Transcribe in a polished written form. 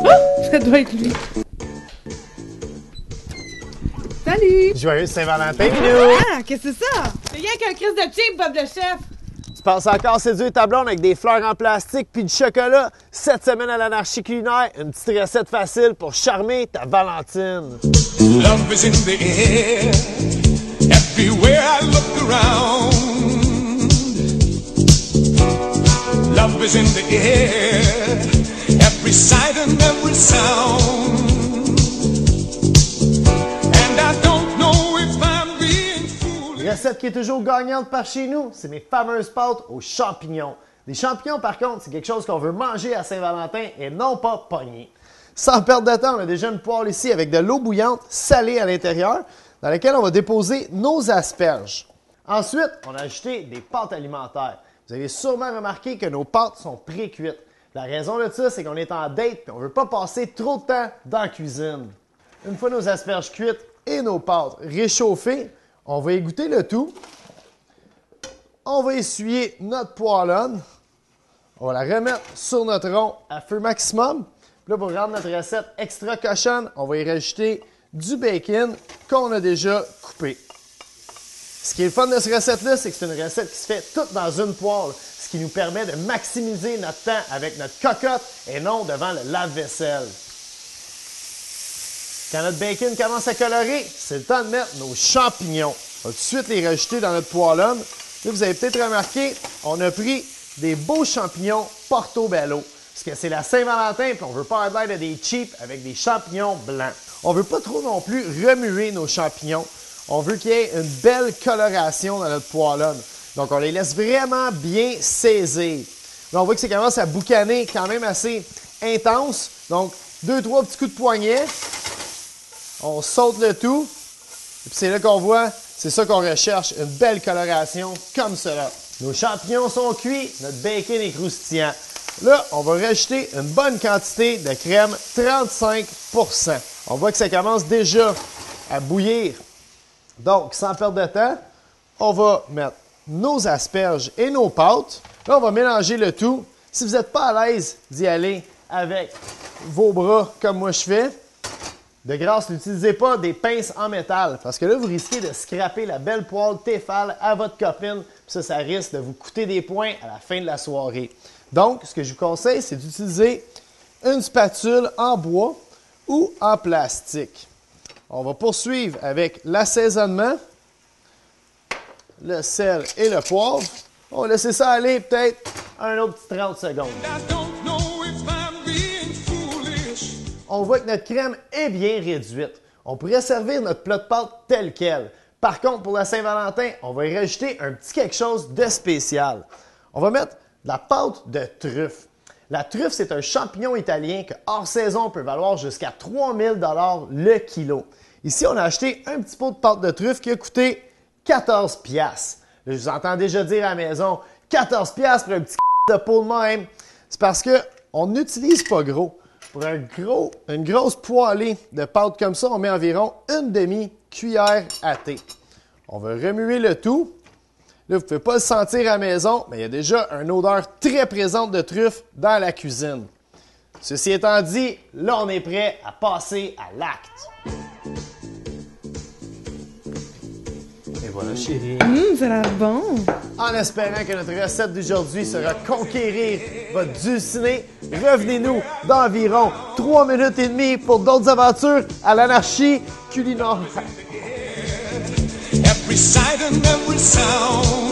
Oh! Ça doit être lui. Salut! Joyeux Saint-Valentin, nous! Ah, qu'est-ce que c'est ça? C'est rien qu'un crise de cheap, Bob le chef! Tu penses encore séduire ta blonde avec des fleurs en plastique puis du chocolat? Cette semaine à l'anarchie culinaire, une petite recette facile pour charmer ta Valentine. Love is in the air, everywhere I look around. Love is in the air, every sight and every sound. And I don't know if I'm being foolish. Recette qui est toujours gagnante par chez nous, c'est mes fameuses pâtes aux champignons. Des champignons, par contre, c'est quelque chose qu'on veut manger à Saint-Valentin et non pas pogner. Sans perdre de temps, on a déjà une poêle ici avec de l'eau bouillante salée à l'intérieur, dans laquelle on va déposer nos asperges. Ensuite, on a ajouté des pâtes alimentaires. Vous avez sûrement remarqué que nos pâtes sont pré-cuites. La raison de ça, c'est qu'on est en date et on ne veut pas passer trop de temps dans la cuisine. Une fois nos asperges cuites et nos pâtes réchauffées, on va égoutter le tout. On va essuyer notre poêlonne. On va la remettre sur notre rond à feu maximum. Puis là, pour rendre notre recette extra cochonne, on va y rajouter du bacon qu'on a déjà coupé. Ce qui est le fun de cette recette-là, c'est que c'est une recette qui se fait toute dans une poêle, ce qui nous permet de maximiser notre temps avec notre cocotte et non devant le lave-vaisselle. Quand notre bacon commence à colorer, c'est le temps de mettre nos champignons. On va tout de suite les rajouter dans notre poêlonne. Là, vous avez peut-être remarqué, on a pris des beaux champignons Portobello. Parce que c'est la Saint-Valentin et on ne veut pas avoir l'air de des cheap avec des champignons blancs. On ne veut pas trop non plus remuer nos champignons. On veut qu'il y ait une belle coloration dans notre poêlonne. Donc, on les laisse vraiment bien saisir. Là, on voit que ça commence à boucaner quand même assez intense. Donc, 2-3 petits coups de poignet. On saute le tout. Et puis, c'est là qu'on voit, c'est ça qu'on recherche, une belle coloration comme cela. Nos champignons sont cuits, notre bacon est croustillant. Là, on va rajouter une bonne quantité de crème, 35%. On voit que ça commence déjà à bouillir. Donc, sans perdre de temps, on va mettre nos asperges et nos pâtes. Là, on va mélanger le tout. Si vous n'êtes pas à l'aise d'y aller avec vos bras comme moi je fais, de grâce, n'utilisez pas des pinces en métal parce que là, vous risquez de scraper la belle poêle Tefal à votre copine. Puis ça risque de vous coûter des points à la fin de la soirée. Donc, ce que je vous conseille, c'est d'utiliser une spatule en bois ou en plastique. On va poursuivre avec l'assaisonnement, le sel et le poivre. On va laisser ça aller peut-être un autre petit 30 secondes. On voit que notre crème est bien réduite. On pourrait servir notre plat de pâte tel quel. Par contre, pour la Saint-Valentin, on va y rajouter un petit quelque chose de spécial. On va mettre de la pâte de truffe. La truffe, c'est un champignon italien que hors saison peut valoir jusqu'à 3 000 $ le kilo. Ici, on a acheté un petit pot de pâte de truffe qui a coûté 14 $. Là, je vous entends déjà dire à la maison, 14 $ pour un petit de pot de même. C'est parce qu'on n'utilise pas gros. Pour une grosse poêlée de pâte comme ça, on met environ une demi-cuillère à thé. On va remuer le tout. Là, vous ne pouvez pas le sentir à la maison, mais il y a déjà une odeur très présente de truffe dans la cuisine. Ceci étant dit, là, on est prêt à passer à l'acte. Et voilà, chérie. Ça a l'air bon. En espérant que notre recette d'aujourd'hui sera conquérir votre dulciné, revenez-nous dans environ 3 minutes et demie pour d'autres aventures à l'anarchie culinaire. Every sight and every sound.